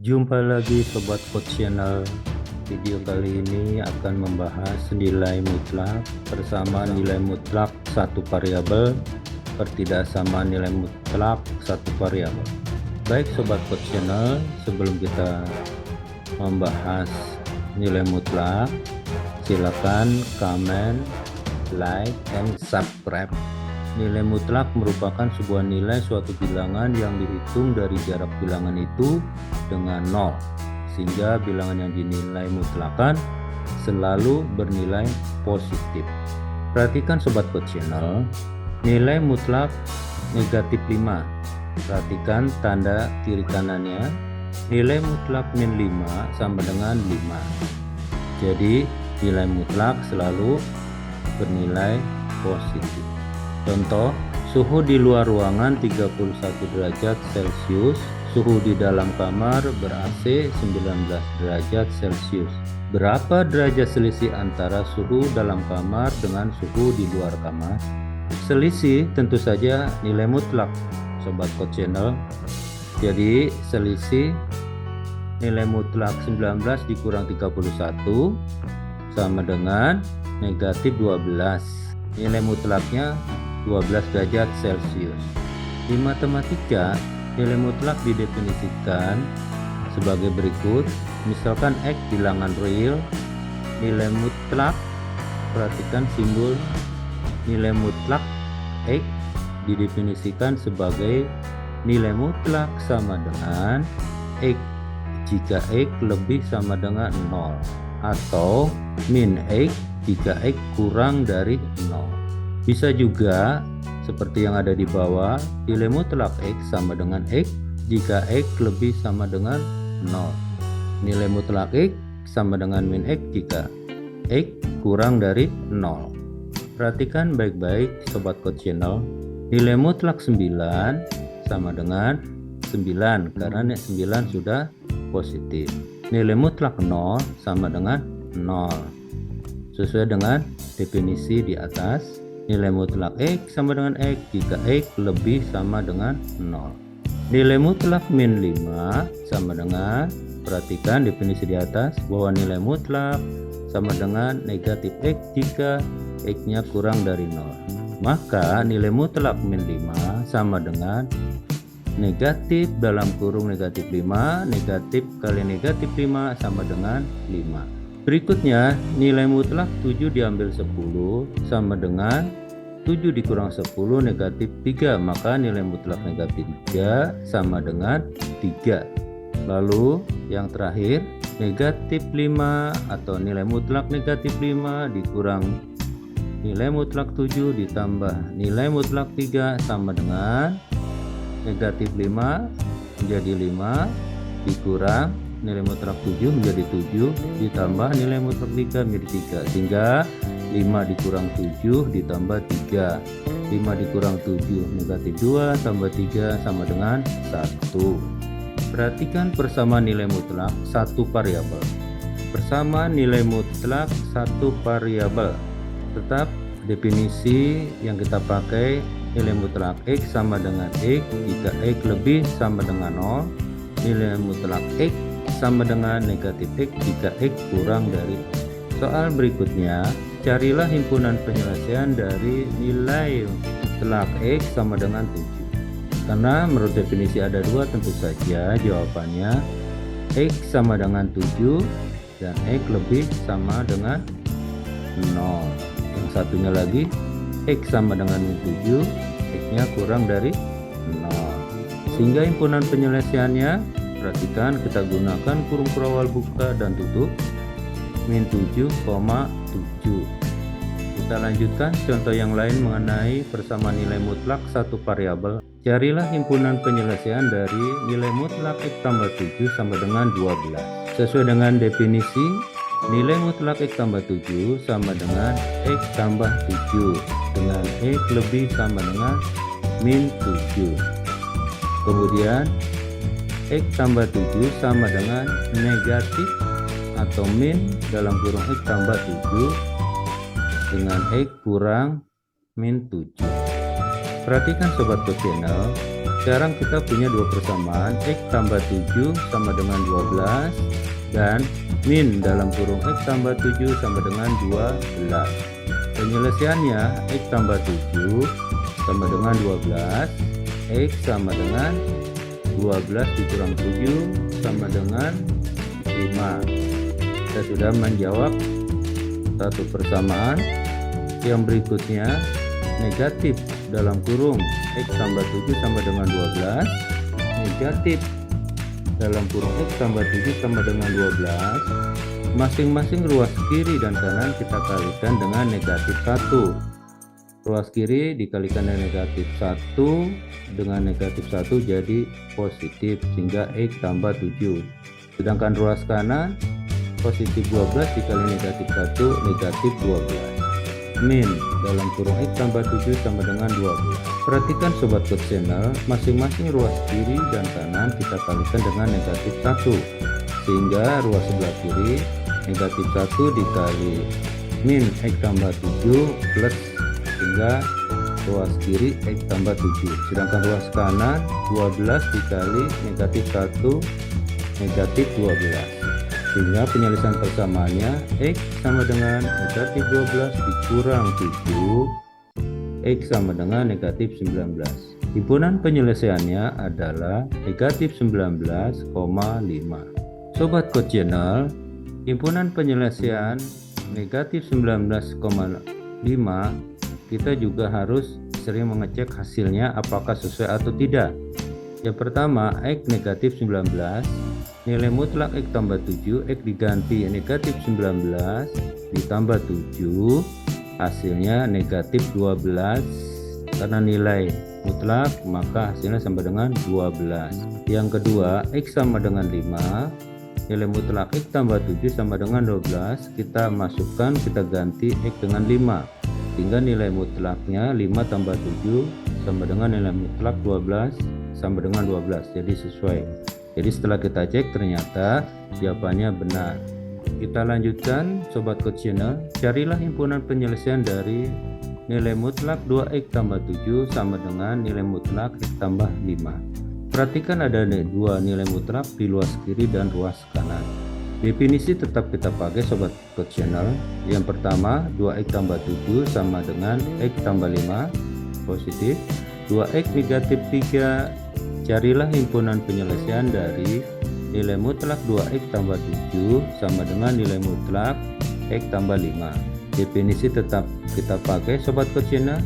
Jumpa lagi Sobat Code Channel. Video kali ini akan membahas nilai mutlak bersama nilai mutlak satu variabel pertidaksamaan nilai mutlak satu variabel. Baik Sobat Code Channel, sebelum kita membahas nilai mutlak, silakan comment, like, and subscribe. Nilai mutlak merupakan sebuah nilai suatu bilangan yang dihitung dari jarak bilangan itu dengan 0, sehingga bilangan yang dinilai mutlakan selalu bernilai positif. Perhatikan Sobat Code Channel, nilai mutlak negatif 5. Perhatikan tanda kiri kanannya, nilai mutlak min 5 sama dengan 5. Jadi nilai mutlak selalu bernilai positif. Contoh, suhu di luar ruangan 31 derajat Celcius, suhu di dalam kamar ber-AC 19 derajat Celcius. Berapa derajat selisih antara suhu dalam kamar dengan suhu di luar kamar? Selisih tentu saja nilai mutlak, Sobat Code Channel. Jadi selisih nilai mutlak 19 dikurang 31 sama dengan negatif 12. Nilai mutlaknya 12 derajat Celcius. Di matematika, nilai mutlak didefinisikan sebagai berikut. Misalkan X bilangan real, nilai mutlak, perhatikan simbol nilai mutlak X didefinisikan sebagai nilai mutlak sama dengan X jika X lebih sama dengan 0 atau min X jika X kurang dari 0. Bisa juga seperti yang ada di bawah, nilai mutlak X sama dengan X jika X lebih sama dengan 0. Nilai mutlak X sama dengan min X jika X kurang dari 0. Perhatikan baik-baik Sobat Code Channel, nilai mutlak 9 sama dengan 9 karena 9 sudah positif. Nilai mutlak 0 sama dengan 0. Sesuai dengan definisi di atas, nilai mutlak X sama dengan X jika X lebih sama dengan 0. Nilai mutlak min 5 sama dengan, perhatikan definisi di atas, bahwa nilai mutlak sama dengan negatif X jika X-nya kurang dari 0. Maka nilai mutlak min 5 sama dengan negatif dalam kurung negatif 5, negatif kali negatif 5 sama dengan 5. Berikutnya, nilai mutlak 7 diambil 10 sama dengan 7 dikurang 10 negatif 3, maka nilai mutlak negatif 3 sama dengan 3. Lalu yang terakhir, negatif 5 atau nilai mutlak negatif 5 dikurang nilai mutlak 7 ditambah nilai mutlak 3 sama dengan negatif 5 menjadi 5 dikurang nilai mutlak 7 menjadi 7 ditambah nilai mutlak 3 menjadi 3, sehingga 5 dikurang 7 ditambah 3, 5 dikurang 7 negatif 2 tambah 3 sama dengan 1. Perhatikan persamaan nilai mutlak satu variabel. Persamaan nilai mutlak satu variabel. Tetap definisi yang kita pakai, nilai mutlak X sama dengan X jika X lebih sama dengan 0. Nilai mutlak X sama dengan negatif X jika X kurang dari 0. Soal berikutnya, carilah himpunan penyelesaian dari nilai mutlak X sama dengan 7. Karena menurut definisi ada 2, tentu saja jawabannya X sama dengan 7 dan X lebih sama dengan 0. Yang satunya lagi, X sama dengan 7, X-nya kurang dari 0. Sehingga himpunan penyelesaiannya, perhatikan kita gunakan kurung perawal buka dan tutup, min 7,7. Kita lanjutkan contoh yang lain mengenai persamaan nilai mutlak satu variabel. Carilah himpunan penyelesaian dari nilai mutlak X tambah 7 sama dengan 12. Sesuai dengan definisi, nilai mutlak X tambah 7 sama dengan X tambah 7 dengan X lebih sama dengan min 7. Kemudian X tambah 7 sama dengan negatif atau min dalam kurung X tambah 7 dengan X kurang min 7. Perhatikan Sobat Code Channel, Sekarang kita punya dua persamaan, X tambah 7 sama dengan 12 dan min dalam kurung X tambah 7 sama dengan 12. Penyelesaiannya X tambah 7 sama dengan 12, X sama dengan 12 dikurang 7 sama dengan 5. Kita sudah menjawab satu persamaan. Yang berikutnya, negatif dalam kurung X tambah 7 sama dengan 12, negatif dalam kurung X tambah 7 sama dengan 12, masing-masing ruas kiri dan kanan kita kalikan dengan negatif 1. Ruas kiri dikalikan dengan negatif 1 dengan negatif 1 jadi positif, sehingga X tambah 7. Sedangkan ruas kanan positif 12 dikali negatif 1 negatif 12. Min dalam kurung X tambah 7 sama dengan 12. Perhatikan sobat Coach Channel, masing-masing ruas kiri dan kanan kita kalikan dengan negatif 1, sehingga ruas sebelah kiri negatif 1 dikali min X tambah 7 plus, sehingga ruas kiri X tambah 7. Sedangkan ruas kanan 12 dikali negatif 1 negatif 12. Sehingga penyelesaian persamaannya X sama dengan negatif 12 dikurang 7, X sama dengan negatif 19. Himpunan penyelesaiannya adalah negatif 19,5. Sobat Coach Channel, himpunan penyelesaian negatif 19,5 kita juga harus sering mengecek hasilnya apakah sesuai atau tidak. Yang pertama, X negatif 19, nilai mutlak X tambah 7, X diganti negatif 19 ditambah 7, hasilnya negatif 12. Karena nilai mutlak maka hasilnya sama dengan 12. Yang kedua, X sama dengan 5, nilai mutlak X tambah 7 sama dengan 12, kita masukkan, kita ganti X dengan 5, sehingga nilai mutlaknya 5 tambah 7 sama dengan nilai mutlak 12 sama dengan 12, jadi sesuai. Jadi setelah kita cek ternyata jawabannya benar. Kita lanjutkan Sobat Coach Channel, carilah himpunan penyelesaian dari nilai mutlak 2X tambah 7 sama dengan nilai mutlak X tambah 5. Perhatikan ada dua nilai mutlak di ruas kiri dan ruas kanan. Definisi tetap kita pakai Sobat Coach Channel. Yang pertama, 2X tambah 7 sama dengan X tambah 5 positif, 2X negatif 3. Carilah himpunan penyelesaian dari nilai mutlak 2X tambah 7 sama dengan nilai mutlak X tambah 5. Definisi tetap kita pakai Sobat Coach Channel.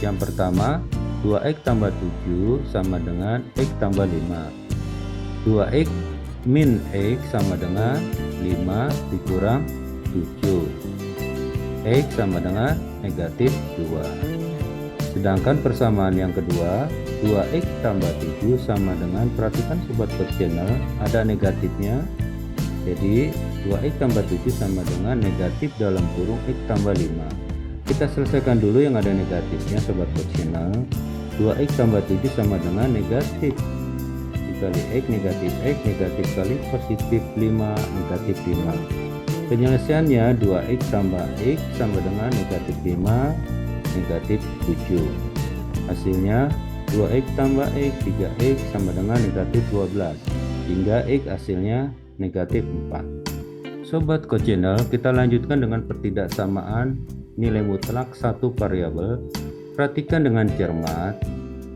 Yang pertama, 2X tambah 7 sama dengan X tambah 5. 2X min X sama dengan 5 dikurang 7. X sama dengan negatif 2. Sedangkan persamaan yang kedua, 2X tambah 7 sama dengan, perhatikan Sobat Coach Channel, ada negatifnya. Jadi 2X tambah 7 sama dengan negatif dalam kurung X tambah 5. Kita selesaikan dulu yang ada negatifnya Sobat Coach Channel. 2X tambah 7 sama dengan negatif dikali X negatif X, negatif kali positif 5 negatif 5. Penyelesaiannya 2X tambah X sama dengan negatif 5 negatif 7. Hasilnya 2X tambah X 3X sama dengan negatif 12, hingga X hasilnya negatif 4. Sobat Coach Channel, kita lanjutkan dengan pertidaksamaan nilai mutlak satu variabel. Perhatikan dengan cermat,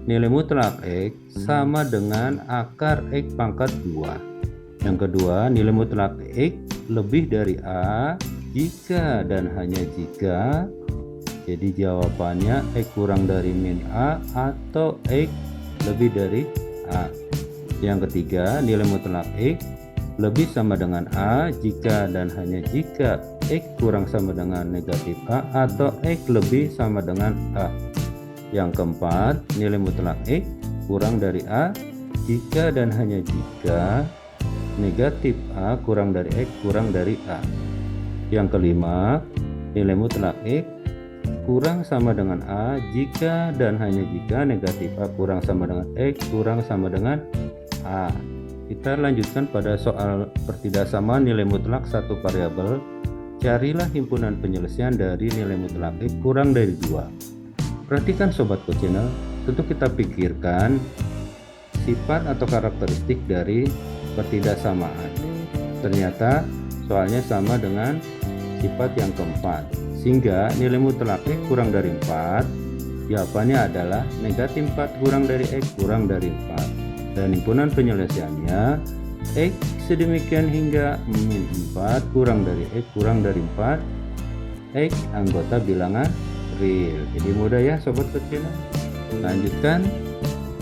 nilai mutlak X sama dengan akar X pangkat 2. Yang kedua, nilai mutlak X lebih dari A jika dan hanya jika. Jadi jawabannya X kurang dari min A atau X lebih dari A. Yang ketiga, nilai mutlak X lebih sama dengan A jika dan hanya jika X kurang sama dengan negatif A atau X lebih sama dengan A. Yang keempat, nilai mutlak X kurang dari A jika dan hanya jika negatif A kurang dari X kurang dari A. Yang kelima, nilai mutlak X kurang sama dengan A jika dan hanya jika negatif A kurang sama dengan X kurang sama dengan A. Kita lanjutkan pada soal pertidaksamaan nilai mutlak satu variabel. Carilah himpunan penyelesaian dari nilai mutlak X kurang dari 2. Perhatikan Sobat Coach Channel, tentu kita pikirkan sifat atau karakteristik dari ketidaksamaan. Ternyata soalnya sama dengan sifat yang keempat, sehingga nilai mutlak X kurang dari 4. Jawabannya adalah negatif 4 kurang dari X kurang dari 4. Dan himpunan penyelesaiannya X sedemikian hingga min 4 kurang dari X kurang dari 4. X anggota bilangan real. Jadi mudah ya sobat kecil. Lanjutkan,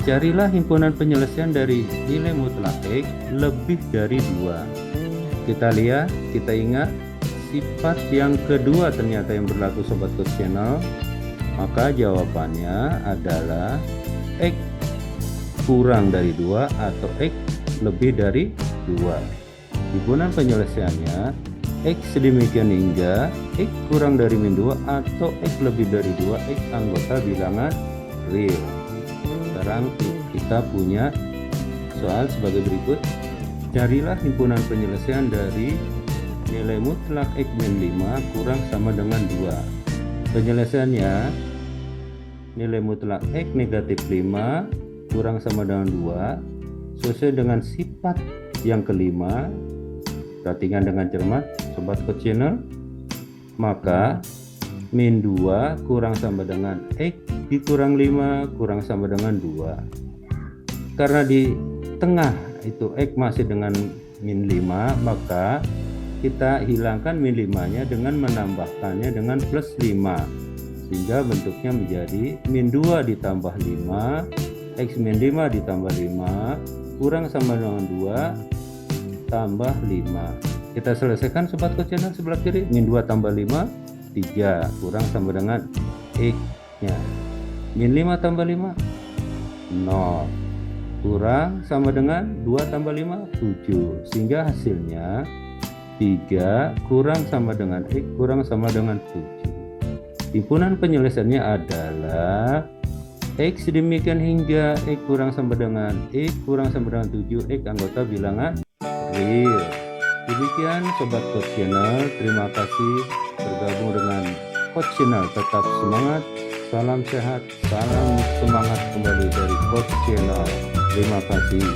carilah himpunan penyelesaian dari nilai mutlak X lebih dari 2. Kita lihat, kita ingat sifat yang kedua ternyata yang berlaku sobat channel. Maka jawabannya adalah X kurang dari 2 atau X lebih dari 2. Himpunan penyelesaiannya X sedemikian hingga X kurang dari min 2 atau X lebih dari 2. X anggota bilangan real. Sekarang kita punya soal sebagai berikut. Carilah himpunan penyelesaian dari nilai mutlak X min 5 kurang sama dengan 2. Penyelesaiannya nilai mutlak X negatif 5 kurang sama dengan 2 sesuai dengan sifat yang kelima. Perhatikan dengan cermat sobat channel. Maka min 2 kurang sama dengan X dikurang 5 kurang sama dengan 2. Karena di tengah itu X masih dengan min 5, maka kita hilangkan min 5 nya dengan menambahkannya dengan plus 5, sehingga bentuknya menjadi min 2 ditambah 5 X min 5 ditambah 5 kurang sama dengan 2 tambah 5. Kita selesaikan sobat channel sebelah kiri. Min 2 tambah 5 3 kurang sama dengan X nya. Min 5 tambah 5 0 kurang sama dengan 2 tambah 5 7, sehingga hasilnya 3 kurang sama dengan X kurang sama dengan 7. Himpunan penyelesaiannya adalah X sedemikian hingga X kurang sama dengan X kurang sama dengan 7. X anggota bilangan real. Demikian sobat channel, terima kasih bergabung dengan channel. Tetap semangat, salam sehat, salam semangat kembali dari channel. Terima kasih.